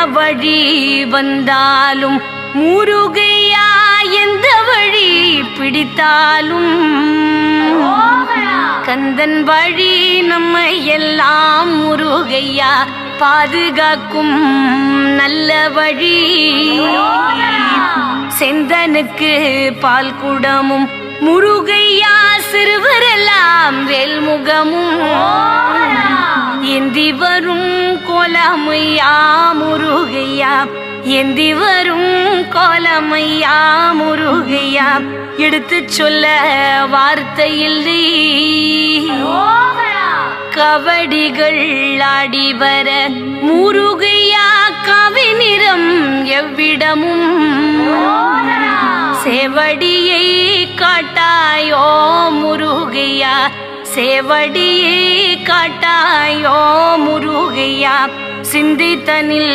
வழி வந்தாலும் முருகையா எந்த வழி பிடித்தாலும் கந்தன் வழி நம்மை எல்லாம் முருகையா பாதுகாக்கும் நல்ல வழி. செந்தனுக்கு பால் குடமும் முருகையா சிறுவரெல்லாம் வேல்முகமும் ஏந்தி வரும் கோலமையா முருகையா ஏந்தி வரும் கோலமையா முருகையா எடுத்து சொல்ல வார்த்தையில்லை. கவடிகள் ஆடி வர முருகையா காவி நிறம் எவ்விடமும் சேவடியை காட்டாயோ முருகையா சேவடியை காட்டாயோ முருகையா சிந்தித்தனில்